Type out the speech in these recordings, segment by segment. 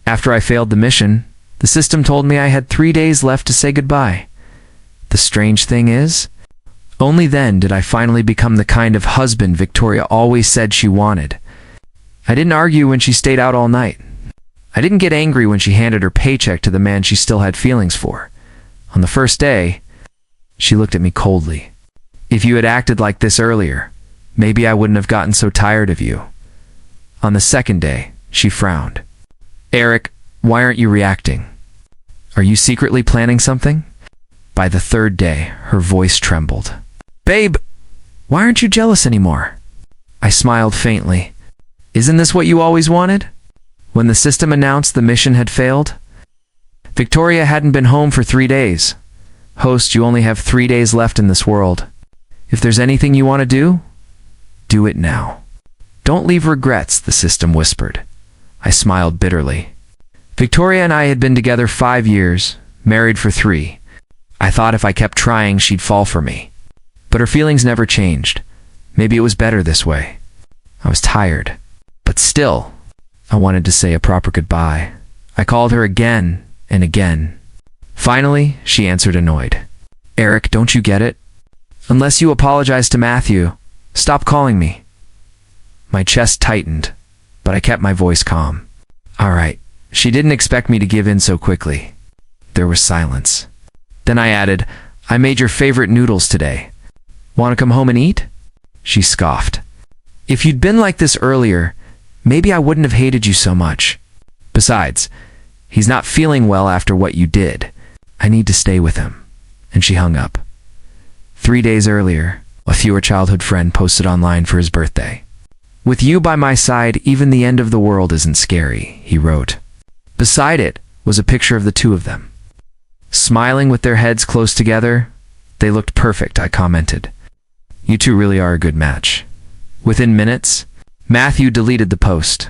After I failed the mission, the system told me I had 3 days left to say goodbye. The strange thing is, only then did I finally become the kind of husband Victoria always said she wanted. I didn't argue when she stayed out all night. I didn't get angry when she handed her paycheck to the man she still had feelings for. On the first day, she looked at me coldly. If you had acted like this earlier, maybe I wouldn't have gotten so tired of you. On the second day, she frowned. Eric, why aren't you reacting? Are you secretly planning something? By the third day, her voice trembled. Babe, why aren't you jealous anymore? I smiled faintly. Isn't this what you always wanted? When the system announced the mission had failed, Victoria hadn't been home for 3 days. Host, you only have 3 days left in this world. If there's anything you want to do it now. Don't leave regrets, the system whispered. I smiled bitterly. Victoria and I had been together 5 years, married for 3. I thought if I kept trying, she'd fall for me. But her feelings never changed. Maybe it was better this way. I was tired. But still, I wanted to say a proper goodbye. I called her again and again. Finally, she answered annoyed. Eric, don't you get it? Unless you apologize to Matthew, stop calling me. My chest tightened, but I kept my voice calm. All right. She didn't expect me to give in so quickly. There was silence. Then I added, I made your favorite noodles today. Want to come home and eat? She scoffed. If you'd been like this earlier, maybe I wouldn't have hated you so much. Besides, he's not feeling well after what you did. I need to stay with him. And she hung up. 3 days earlier, a fewer childhood friend posted online for his birthday. With you by my side, even the end of the world isn't scary, he wrote. Beside it was a picture of the two of them. Smiling with their heads close together, they looked perfect, I commented. You two really are a good match. Within minutes, Matthew deleted the post.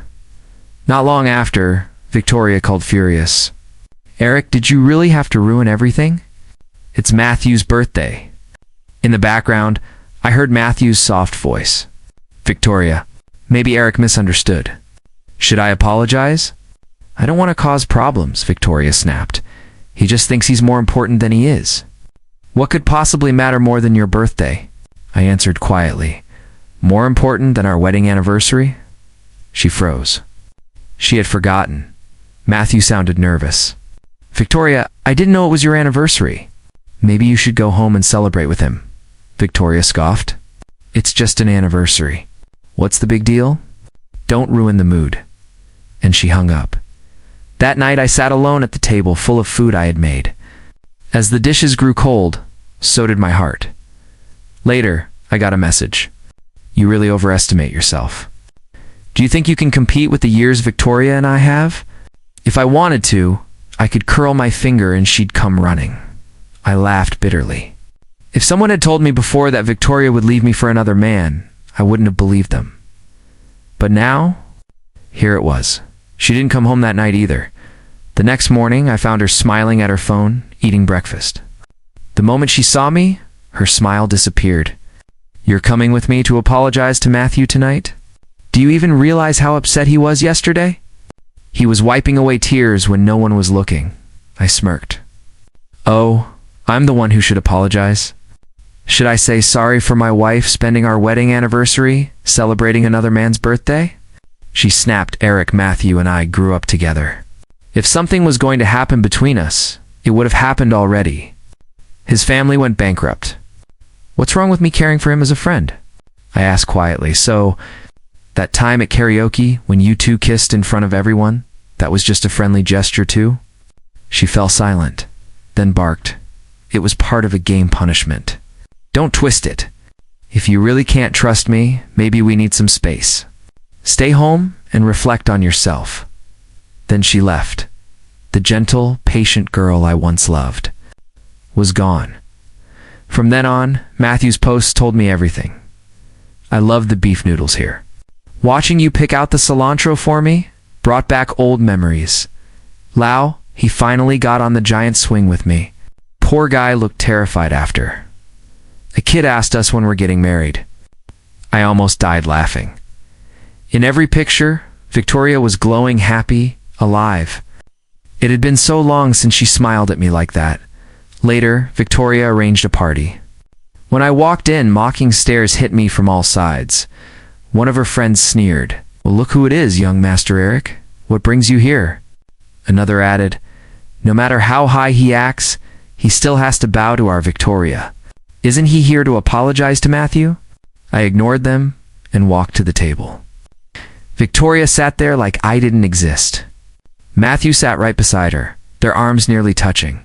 Not long after, Victoria called furious. Eric, did you really have to ruin everything? It's Matthew's birthday. In the background, I heard Matthew's soft voice. Victoria, maybe Eric misunderstood. Should I apologize? I don't want to cause problems, Victoria snapped. He just thinks he's more important than he is. What could possibly matter more than your birthday? I answered quietly. More important than our wedding anniversary? She froze. She had forgotten. Matthew sounded nervous. Victoria, I didn't know it was your anniversary. Maybe you should go home and celebrate with him. Victoria scoffed. It's just an anniversary. What's the big deal? Don't ruin the mood. And she hung up. That night I sat alone at the table full of food I had made. As the dishes grew cold, so did my heart. Later, I got a message. You really overestimate yourself. Do you think you can compete with the years Victoria and I have? If I wanted to, I could curl my finger and she'd come running. I laughed bitterly. If someone had told me before that Victoria would leave me for another man, I wouldn't have believed them. But now, here it was. She didn't come home that night either. The next morning, I found her smiling at her phone, eating breakfast. The moment she saw me, her smile disappeared. You're coming with me to apologize to Matthew tonight? Do you even realize how upset he was yesterday? He was wiping away tears when no one was looking. I smirked. Oh, I'm the one who should apologize. Should I say sorry for my wife spending our wedding anniversary celebrating another man's birthday? She snapped. Eric, Matthew, and I grew up together. If something was going to happen between us, it would have happened already. His family went bankrupt. What's wrong with me caring for him as a friend? I asked quietly. So, that time at karaoke when you two kissed in front of everyone, that was just a friendly gesture too? She fell silent, then barked. It was part of a game punishment. Don't twist it. If you really can't trust me, maybe we need some space. Stay home and reflect on yourself. Then she left. The gentle, patient girl I once loved was gone. From then on, Matthew's posts told me everything. I loved the beef noodles here. Watching you pick out the cilantro for me brought back old memories. Lau, he finally got on the giant swing with me. Poor guy looked terrified after. A kid asked us when we're getting married. I almost died laughing. In every picture, Victoria was glowing, happy, alive. It had been so long since she smiled at me like that. Later, Victoria arranged a party. When I walked in, mocking stares hit me from all sides. One of her friends sneered, "Well, look who it is, young Master Eric. What brings you here?" Another added, "No matter how high he acts, he still has to bow to our Victoria. Isn't he here to apologize to Matthew?" I ignored them and walked to the table. Victoria sat there like I didn't exist. Matthew sat right beside her, their arms nearly touching.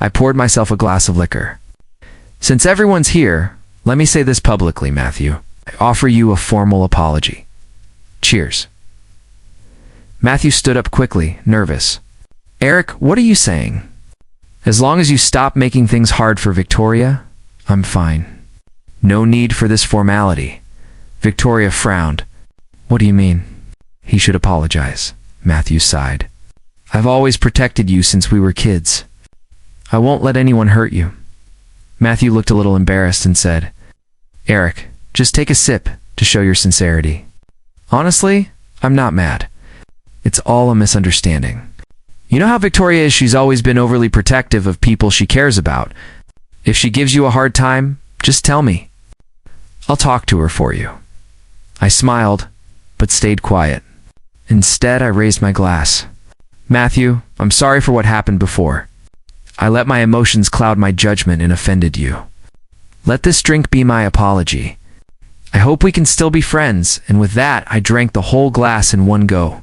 I poured myself a glass of liquor. "Since everyone's here, let me say this publicly, Matthew. I offer you a formal apology. Cheers." Matthew stood up quickly, nervous. "Eric, what are you saying?" "As long as you stop making things hard for Victoria, I'm fine. No need for this formality." Victoria frowned. "What do you mean?" "He should apologize," Matthew sighed. "I've always protected you since we were kids. I won't let anyone hurt you." Matthew looked a little embarrassed and said, "Eric, just take a sip to show your sincerity." "Honestly, I'm not mad. It's all a misunderstanding. You know how Victoria is, she's always been overly protective of people she cares about. If she gives you a hard time, just tell me. I'll talk to her for you." I smiled, but stayed quiet. Instead, I raised my glass. "Matthew, I'm sorry for what happened before. I let my emotions cloud my judgment and offended you. Let this drink be my apology. I hope we can still be friends," and with that, I drank the whole glass in one go.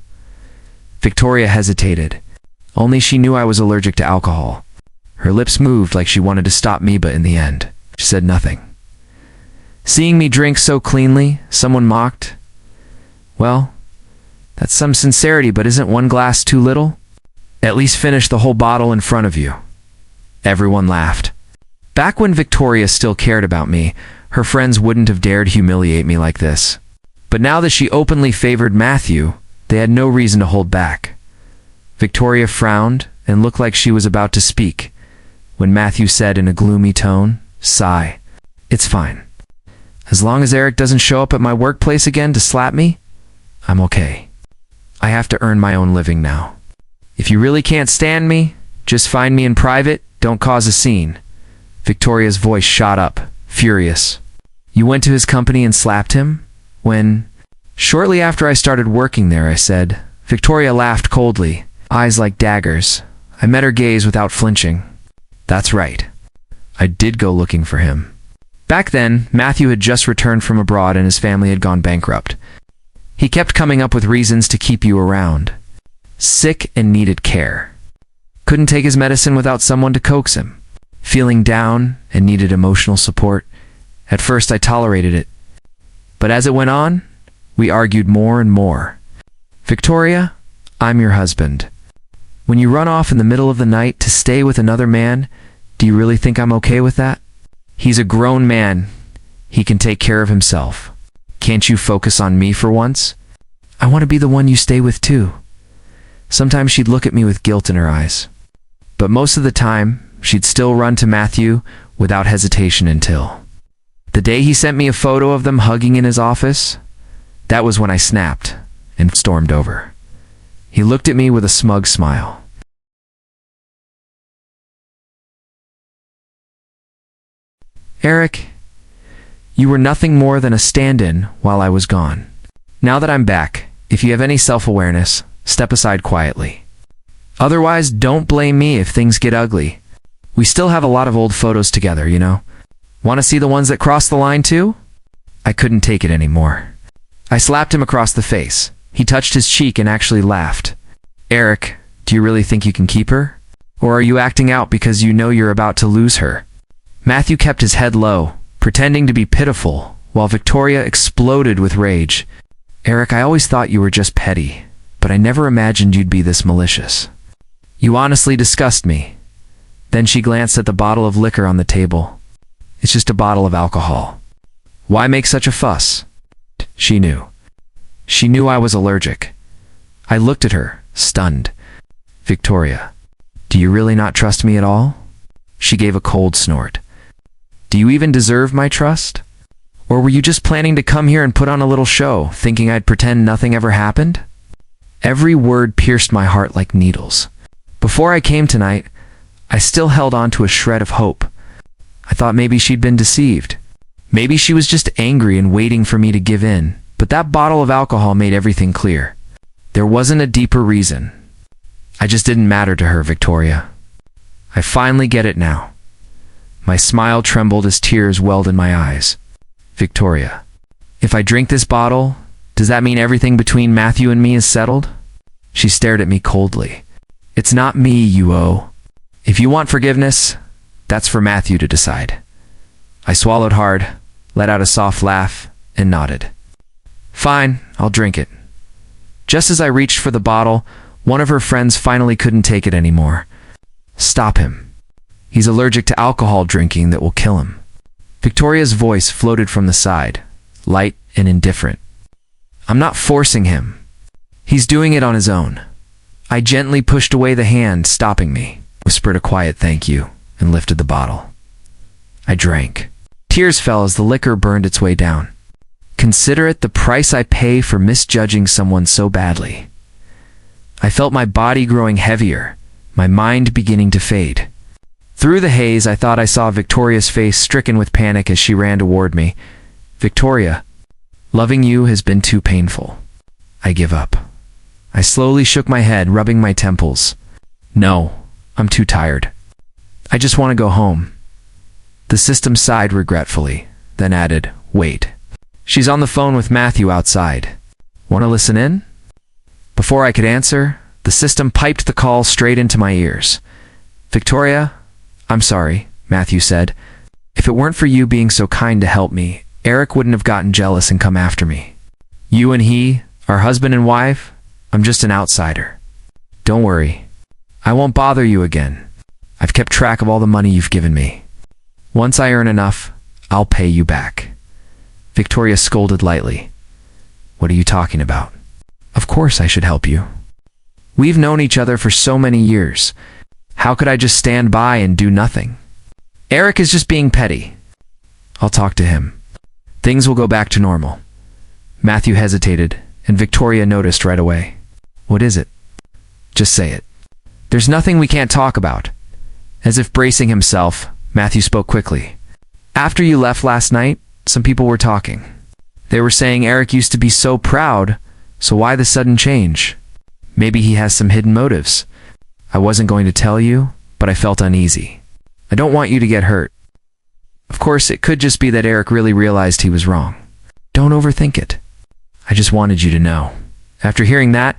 Victoria hesitated. Only she knew I was allergic to alcohol. Her lips moved like she wanted to stop me, but in the end, she said nothing. Seeing me drink so cleanly, someone mocked, "Well, that's some sincerity, but isn't one glass too little? At least finish the whole bottle in front of you." Everyone laughed. Back when Victoria still cared about me, her friends wouldn't have dared humiliate me like this. But now that she openly favored Matthew, they had no reason to hold back. Victoria frowned and looked like she was about to speak, when Matthew said in a gloomy tone, "Sigh, it's fine. As long as Eric doesn't show up at my workplace again to slap me, I'm okay. I have to earn my own living now. If you really can't stand me, just find me in private, don't cause a scene." Victoria's voice shot up, furious. "You went to his company and slapped him? When?" "Shortly after I started working there," I said. Victoria laughed coldly, eyes like daggers. I met her gaze without flinching. "That's right. I did go looking for him." Back then, Matthew had just returned from abroad and his family had gone bankrupt. He kept coming up with reasons to keep you around. Sick and needed care. Couldn't take his medicine without someone to coax him. Feeling down and needed emotional support. At first I tolerated it. But as it went on, we argued more and more. "Victoria, I'm your husband. When you run off in the middle of the night to stay with another man, do you really think I'm okay with that? He's a grown man. He can take care of himself. Can't you focus on me for once? I want to be the one you stay with too." Sometimes she'd look at me with guilt in her eyes. But most of the time, she'd still run to Matthew without hesitation until the day he sent me a photo of them hugging in his office. That was when I snapped and stormed over. He looked at me with a smug smile. "Eric, you were nothing more than a stand-in while I was gone. Now that I'm back, if you have any self-awareness, step aside quietly. Otherwise, don't blame me if things get ugly. We still have a lot of old photos together, you know. Want to see the ones that crossed the line too?" I couldn't take it anymore. I slapped him across the face. He touched his cheek and actually laughed. "Eric, do you really think you can keep her? Or are you acting out because you know you're about to lose her?" Matthew kept his head low, pretending to be pitiful, while Victoria exploded with rage. "Eric, I always thought you were just petty, but I never imagined you'd be this malicious. You honestly disgust me." Then she glanced at the bottle of liquor on the table. "It's just a bottle of alcohol. Why make such a fuss?" She knew. She knew I was allergic. I looked at her, stunned. "Victoria, do you really not trust me at all?" She gave a cold snort. "Do you even deserve my trust? Or were you just planning to come here and put on a little show, thinking I'd pretend nothing ever happened?" Every word pierced my heart like needles. Before I came tonight, I still held on to a shred of hope. I thought maybe she'd been deceived. Maybe she was just angry and waiting for me to give in. But that bottle of alcohol made everything clear. There wasn't a deeper reason. I just didn't matter to her, Victoria. I finally get it now. My smile trembled as tears welled in my eyes. Victoria, if I drink this bottle, does that mean everything between Matthew and me is settled? She stared at me coldly. It's not me you owe. If you want forgiveness, that's for Matthew to decide. I swallowed hard, let out a soft laugh, and nodded. Fine, I'll drink it. Just as I reached for the bottle, one of her friends finally couldn't take it anymore. Stop him. He's allergic to alcohol drinking that will kill him. Victoria's voice floated from the side, light and indifferent. I'm not forcing him. He's doing it on his own. I gently pushed away the hand, stopping me, whispered a quiet thank you, and lifted the bottle. I drank. Tears fell as the liquor burned its way down. Consider it the price I pay for misjudging someone so badly. I felt my body growing heavier, my mind beginning to fade. Through the haze, I thought I saw Victoria's face stricken with panic as she ran toward me. Victoria, loving you has been too painful. I give up. I slowly shook my head, rubbing my temples. No, I'm too tired. I just want to go home. The system sighed regretfully, then added, wait. She's on the phone with Matthew outside. Want to listen in? Before I could answer, the system piped the call straight into my ears. Victoria, I'm sorry, Matthew said. If it weren't for you being so kind to help me, Eric wouldn't have gotten jealous and come after me. You and he, our husband and wife, I'm just an outsider. Don't worry. I won't bother you again. I've kept track of all the money you've given me. Once I earn enough, I'll pay you back. Victoria scolded lightly. What are you talking about? Of course I should help you. We've known each other for so many years. How could I just stand by and do nothing? Eric is just being petty. I'll talk to him. Things will go back to normal. Matthew hesitated, and Victoria noticed right away. What is it? Just say it. There's nothing we can't talk about. As if bracing himself, Matthew spoke quickly. After you left last night, some people were talking. They were saying Eric used to be so proud, so why the sudden change? Maybe he has some hidden motives. I wasn't going to tell you, but I felt uneasy. I don't want you to get hurt. Of course, it could just be that Eric really realized he was wrong. Don't overthink it. I just wanted you to know. After hearing that,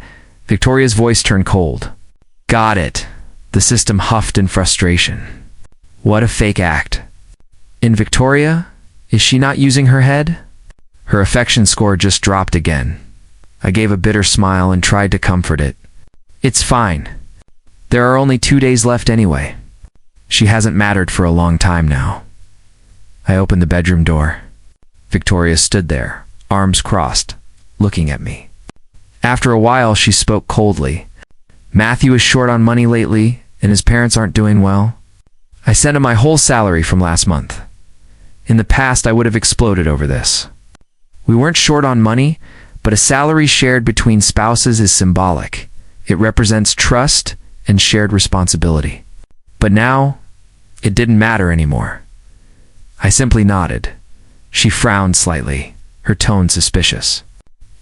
Victoria's voice turned cold. Got it. The system huffed in frustration. What a fake act. And Victoria, is she not using her head? Her affection score just dropped again. I gave a bitter smile and tried to comfort it. It's fine. There are only 2 days left anyway. She hasn't mattered for a long time now. I opened the bedroom door. Victoria stood there, arms crossed, looking at me. After a while, she spoke coldly. Matthew is short on money lately, and his parents aren't doing well. I sent him my whole salary from last month. In the past, I would have exploded over this. We weren't short on money, but a salary shared between spouses is symbolic. It represents trust and shared responsibility. But now, it didn't matter anymore. I simply nodded. She frowned slightly, her tone suspicious.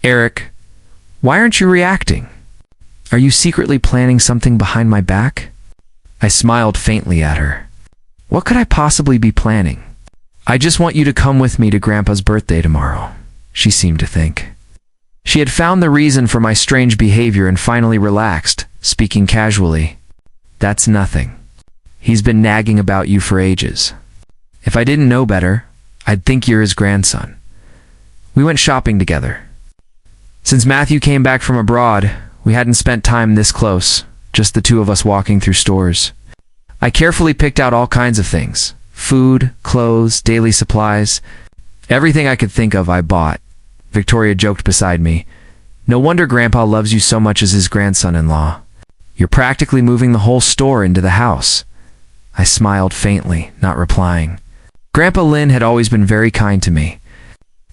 Eric, why aren't you reacting? Are you secretly planning something behind my back? I smiled faintly at her. What could I possibly be planning? I just want you to come with me to Grandpa's birthday tomorrow, she seemed to think. She had found the reason for my strange behavior and finally relaxed, speaking casually. That's nothing. He's been nagging about you for ages. If I didn't know better, I'd think you're his grandson. We went shopping together. Since Matthew came back from abroad, we hadn't spent time this close, just the two of us walking through stores. I carefully picked out all kinds of things. Food, clothes, daily supplies. Everything I could think of I bought. Victoria joked beside me. No wonder Grandpa loves you so much as his grandson-in-law. You're practically moving the whole store into the house. I smiled faintly, not replying. Grandpa Lin had always been very kind to me.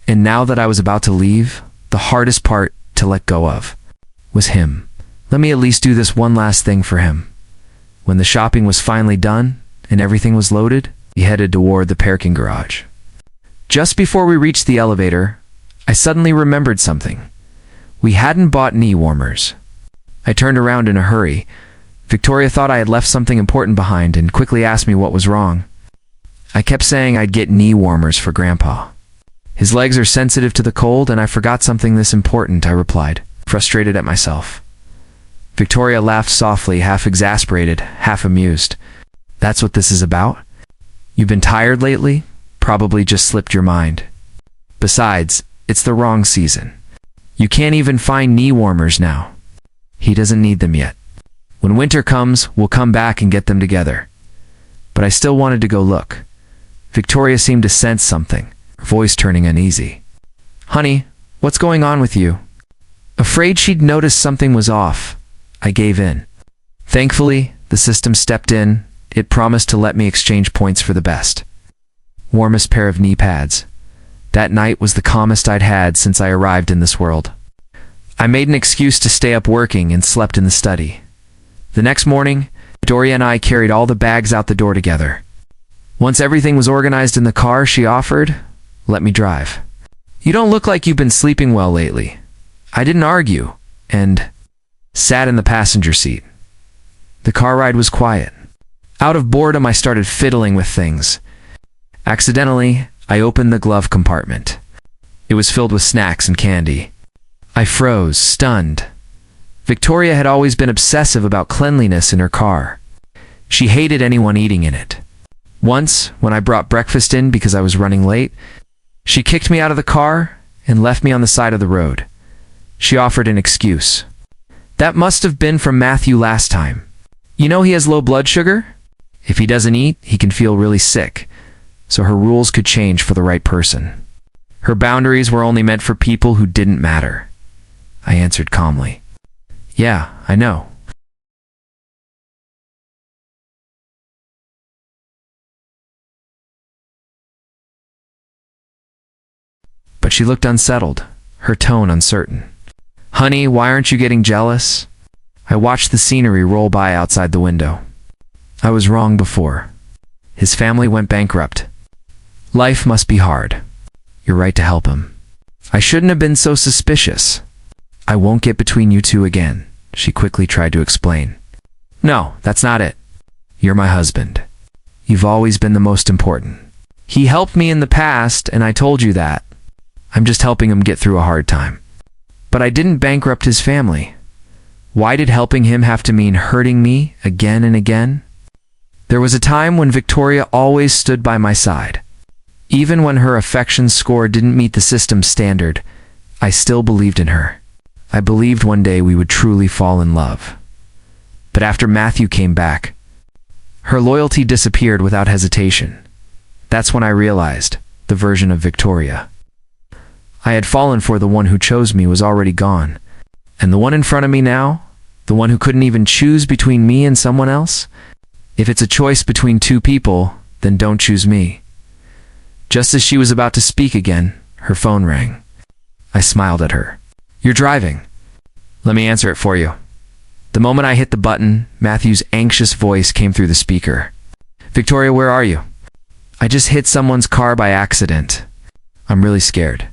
And now that I was about to leave, the hardest part to let go of. was him. Let me at least do this one last thing for him. When the shopping was finally done and everything was loaded, we headed toward the parking garage. Just before we reached the elevator, I suddenly remembered something. We hadn't bought knee warmers. I turned around in a hurry. Victoria thought I had left something important behind and quickly asked me what was wrong. I kept saying I'd get knee warmers for Grandpa. His legs are sensitive to the cold and I forgot something this important, I replied, frustrated at myself. Victoria laughed softly, half exasperated, half amused. That's what this is about? You've been tired lately? Probably just slipped your mind. Besides, it's the wrong season. You can't even find knee warmers now. He doesn't need them yet. When winter comes, we'll come back and get them together. But I still wanted to go look. Victoria seemed to sense something, her voice turning uneasy. Honey, what's going on with you? Afraid she'd noticed something was off, I gave in. Thankfully, the system stepped in. It promised to let me exchange points for the best. Warmest pair of knee pads. That night was the calmest I'd had since I arrived in this world. I made an excuse to stay up working and slept in the study. The next morning, Victoria and I carried all the bags out the door together. Once everything was organized in the car, she offered, "Let me drive." You don't look like you've been sleeping well lately. I didn't argue, and sat in the passenger seat. The car ride was quiet. Out of boredom, I started fiddling with things. Accidentally, I opened the glove compartment. It was filled with snacks and candy. I froze, stunned. Victoria had always been obsessive about cleanliness in her car. She hated anyone eating in it. Once, when I brought breakfast in because I was running late, she kicked me out of the car and left me on the side of the road. She offered an excuse. That must have been from Matthew last time. You know he has low blood sugar? If he doesn't eat, he can feel really sick. So her rules could change for the right person. Her boundaries were only meant for people who didn't matter. I answered calmly. Yeah, I know. But she looked unsettled, her tone uncertain. Honey, why aren't you getting jealous? I watched the scenery roll by outside the window. I was wrong before. His family went bankrupt. Life must be hard. You're right to help him. I shouldn't have been so suspicious. I won't get between you two again, she quickly tried to explain. No, that's not it. You're my husband. You've always been the most important. He helped me in the past, and I told you that. I'm just helping him get through a hard time. But I didn't bankrupt his family. Why did helping him have to mean hurting me again and again? There was a time when Victoria always stood by my side. Even when her affection score didn't meet the system's standard, I still believed in her. I believed one day we would truly fall in love. But after Matthew came back, her loyalty disappeared without hesitation. That's when I realized the version of Victoria I had fallen for, the one who chose me, was already gone. And the one in front of me now, the one who couldn't even choose between me and someone else? If it's a choice between two people, then don't choose me. Just as she was about to speak again, her phone rang. I smiled at her. You're driving. Let me answer it for you. The moment I hit the button, Matthew's anxious voice came through the speaker. Victoria, where are you? I just hit someone's car by accident. I'm really scared.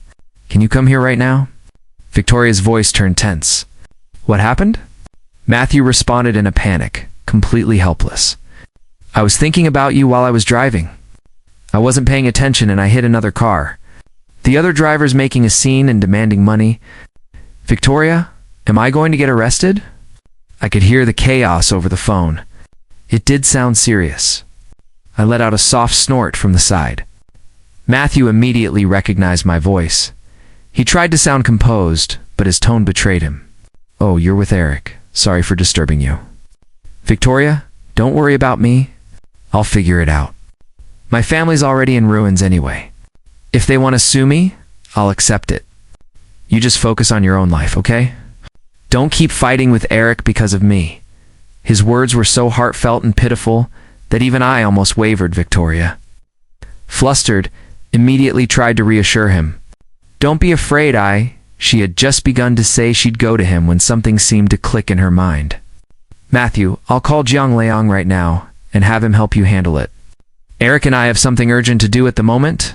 Can you come here right now? Victoria's voice turned tense. What happened? Matthew responded in a panic, completely helpless. I was thinking about you while I was driving. I wasn't paying attention and I hit another car. The other driver's making a scene and demanding money. Victoria, am I going to get arrested? I could hear the chaos over the phone. It did sound serious. I let out a soft snort from the side. Matthew immediately recognized my voice. He tried to sound composed, but his tone betrayed him. Oh, you're with Eric. Sorry for disturbing you. Victoria, don't worry about me. I'll figure it out. My family's already in ruins anyway. If they want to sue me, I'll accept it. You just focus on your own life, okay? Don't keep fighting with Eric because of me. His words were so heartfelt and pitiful that even I almost wavered. Victoria, flustered, immediately tried to reassure him. Don't be afraid, She had just begun to say she'd go to him when something seemed to click in her mind. "Matthew, I'll call Jiang Liang right now and have him help you handle it. Eric and I have something urgent to do at the moment.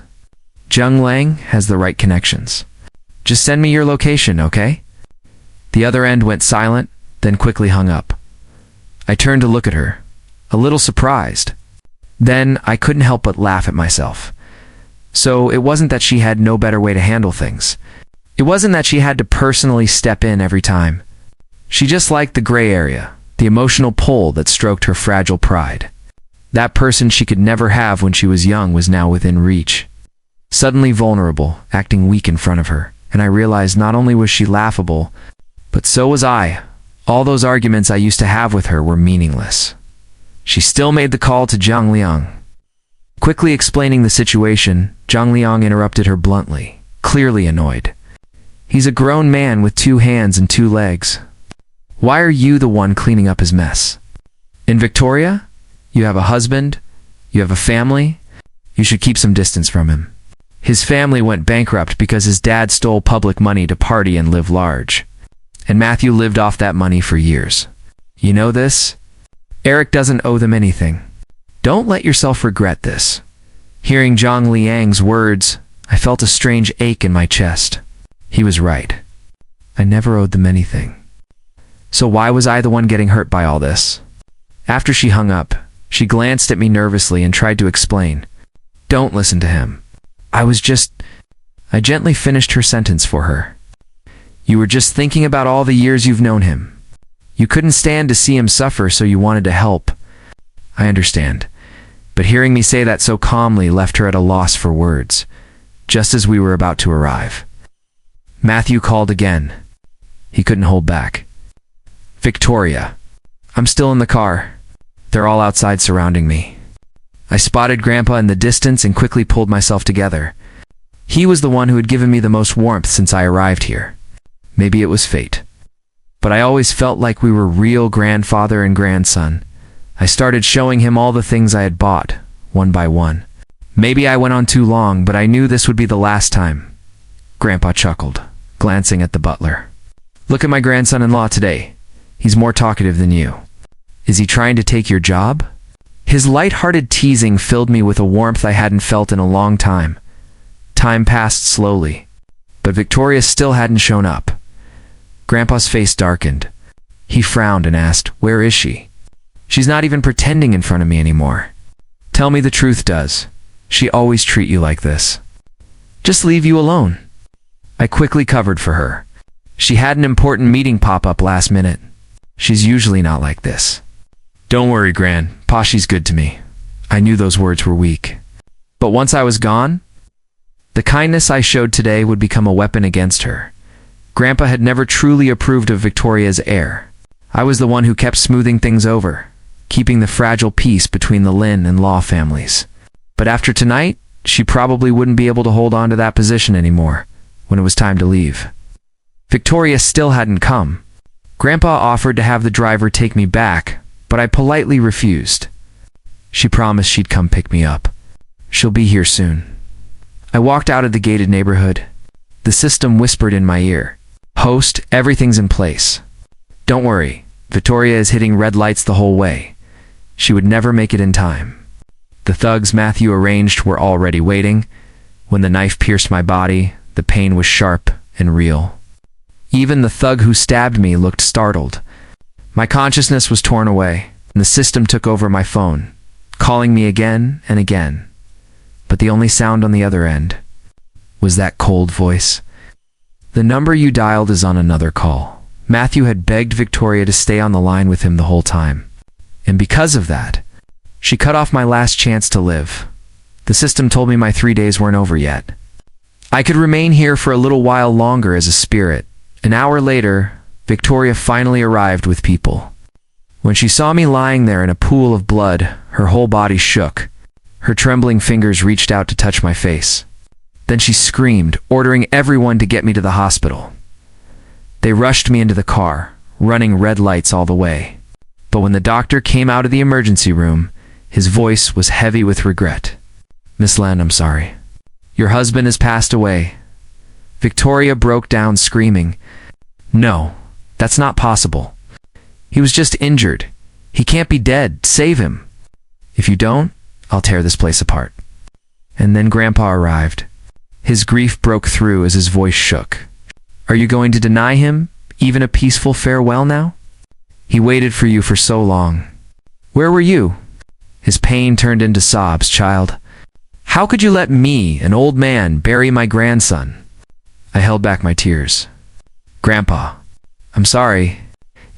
Jiang Liang has the right connections. Just send me your location, okay?" The other end went silent, then quickly hung up. I turned to look at her, a little surprised. Then I couldn't help but laugh at myself. So it wasn't that she had no better way to handle things. It wasn't that she had to personally step in every time. She just liked the gray area, the emotional pull that stroked her fragile pride. That person she could never have when she was young was now within reach. Suddenly vulnerable, acting weak in front of her, and I realized not only was she laughable, but so was I. All those arguments I used to have with her were meaningless. She still made the call to Jiang Liang. Quickly explaining the situation, Jiang Liang interrupted her bluntly, clearly annoyed. "He's a grown man with 2 hands and 2 legs. Why are you the one cleaning up his mess? In Victoria, you have a husband, you have a family, you should keep some distance from him. His family went bankrupt because his dad stole public money to party and live large. And Matthew lived off that money for years. You know this? Eric doesn't owe them anything. Don't let yourself regret this." Hearing Jiang Liang's words, I felt a strange ache in my chest. He was right. I never owed them anything. So why was I the one getting hurt by all this? After she hung up, she glanced at me nervously and tried to explain. "Don't listen to him. I gently finished her sentence for her. "You were just thinking about all the years you've known him. You couldn't stand to see him suffer, so you wanted to help. I understand." But hearing me say that so calmly left her at a loss for words, just as we were about to arrive. Matthew called again. He couldn't hold back. "Victoria, I'm still in the car. They're all outside surrounding me." I spotted Grandpa in the distance and quickly pulled myself together. He was the one who had given me the most warmth since I arrived here. Maybe it was fate. But I always felt like we were real grandfather and grandson. I started showing him all the things I had bought, one by one. Maybe I went on too long, but I knew this would be the last time. Grandpa chuckled, glancing at the butler. "Look at my grandson-in-law today. He's more talkative than you. Is he trying to take your job?" His light-hearted teasing filled me with a warmth I hadn't felt in a long time. Time passed slowly, but Victoria still hadn't shown up. Grandpa's face darkened. He frowned and asked, "Where is she? She's not even pretending in front of me anymore." "Tell me the truth, does she always treat you like this? Just leave you alone?" I quickly covered for her. "She had an important meeting pop up last minute. She's usually not like this." "Don't worry, Gran. Pa, she's good to me." I knew those words were weak. But once I was gone, the kindness I showed today would become a weapon against her. Grandpa had never truly approved of Victoria's heir. I was the one who kept smoothing things over, keeping the fragile peace between the Lin and Law families. But after tonight, she probably wouldn't be able to hold on to that position anymore when it was time to leave. Victoria still hadn't come. Grandpa offered to have the driver take me back, but I politely refused. She promised she'd come pick me up. She'll be here soon. I walked out of the gated neighborhood. The system whispered in my ear, "Host, everything's in place. Don't worry, Victoria is hitting red lights the whole way. She would never make it in time." The thugs Matthew arranged were already waiting. When the knife pierced my body, the pain was sharp and real. Even the thug who stabbed me looked startled. My consciousness was torn away, and the system took over my phone, calling me again and again. But the only sound on the other end was that cold voice. "The number you dialed is on another call." Matthew had begged Victoria to stay on the line with him the whole time. And because of that, she cut off my last chance to live. The system told me my 3 days weren't over yet. I could remain here for a little while longer as a spirit. An hour later, Victoria finally arrived with people. When she saw me lying there in a pool of blood, her whole body shook. Her trembling fingers reached out to touch my face. Then she screamed, ordering everyone to get me to the hospital. They rushed me into the car, running red lights all the way. But when the doctor came out of the emergency room, his voice was heavy with regret. "Miss Lan, I'm sorry. Your husband has passed away. Victoria broke down screaming. No, that's not possible. He was just injured. He can't be dead. Save him. If you don't, I'll tear this place apart. And then Grandpa arrived. His grief broke through as his voice shook. Are you going to deny him even a peaceful farewell now? He waited for you for so long. Where were you? His pain turned into sobs. Child, how could you let me, an old man, bury my grandson? I held back my tears. Grandpa, I'm sorry.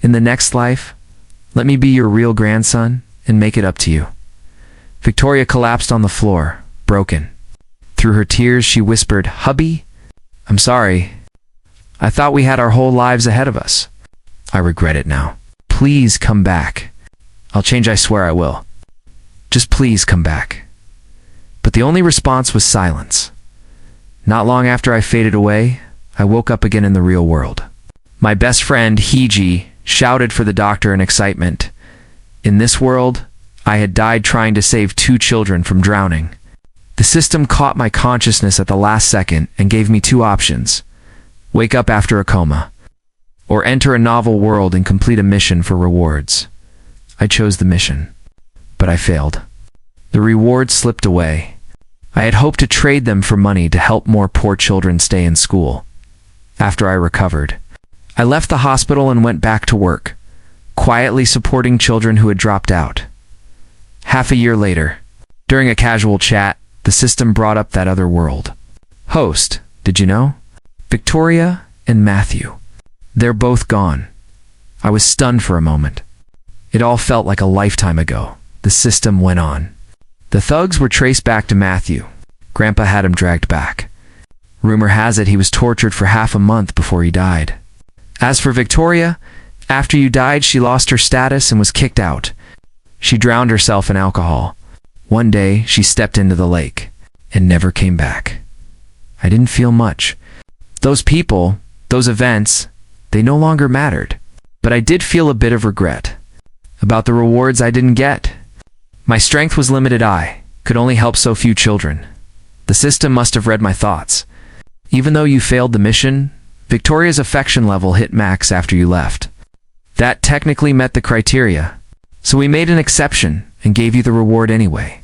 In the next life, let me be your real grandson and make it up to you. Victoria collapsed on the floor, broken. Through her tears, she whispered, Hubby, I'm sorry. I thought we had our whole lives ahead of us. I regret it now. Please come back. I'll change, I swear I will. Just please come back. But the only response was silence. Not long after I faded away, I woke up again in the real world. My best friend, Hiji, shouted for the doctor in excitement. In this world, I had died trying to save 2 children from drowning. The system caught my consciousness at the last second and gave me 2 options. Wake up after a coma, or enter a novel world and complete a mission for rewards. I chose the mission, but I failed. The rewards slipped away. I had hoped to trade them for money to help more poor children stay in school. After I recovered, I left the hospital and went back to work, quietly supporting children who had dropped out. Half a year later, during a casual chat, the system brought up that other world. Host, did you know? Victoria and Matthew. They're both gone. I was stunned for a moment. It all felt like a lifetime ago. The system went on. The thugs were traced back to Matthew. Grandpa had him dragged back. Rumor has it he was tortured for half a month before he died. As for Victoria, after you died, she lost her status and was kicked out. She drowned herself in alcohol. One day, she stepped into the lake and never came back. I didn't feel much. Those people, those events, they no longer mattered. But I did feel a bit of regret about the rewards I didn't get. My strength was limited. I could only help so few children. The system must have read my thoughts. Even though you failed the mission, Victoria's affection level hit max after you left. That technically met the criteria. So we made an exception and gave you the reward anyway.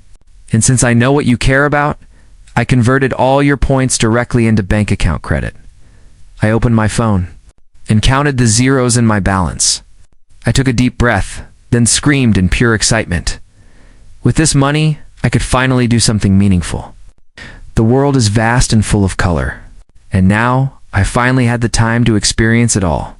And since I know what you care about, I converted all your points directly into bank account credit. I opened my phone and counted the zeros in my balance. I took a deep breath, then screamed in pure excitement. With this money, I could finally do something meaningful. The world is vast and full of color, and now I finally had the time to experience it all.